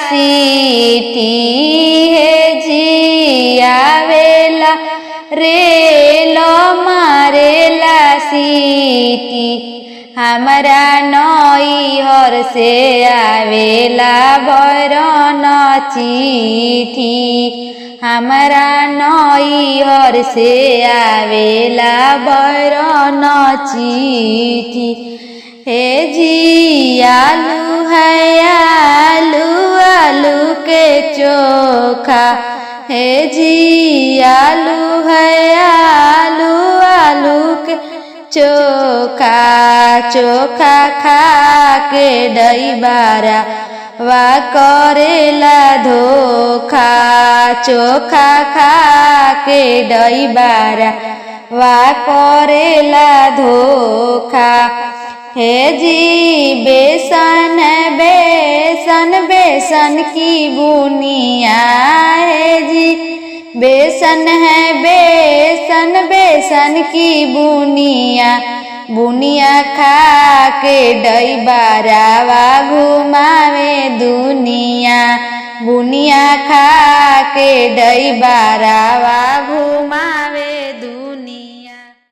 सीटी हे जी आवेला रेल मारेला सीटी हमरा नैहर से आवेला भैरन चिट्ठी हमरा नैहर से आवेला भैरन चिट्ठी हे जी आलू है आलू आलू के चोखा हे जी आलू है आलू आलू के चोखा चोखा खा के डैबारा वा करेला धोखा चोखा खा के डैबारा वा करेला धोखा हे जी बेसन बेसन बेसन की बुनिया हे जी बेसन है बेसन बेसन की बुनिया बुनिया खा के डैबारा वा घुमावे दुनिया बुनिया खा के डैबारा वा घुमावे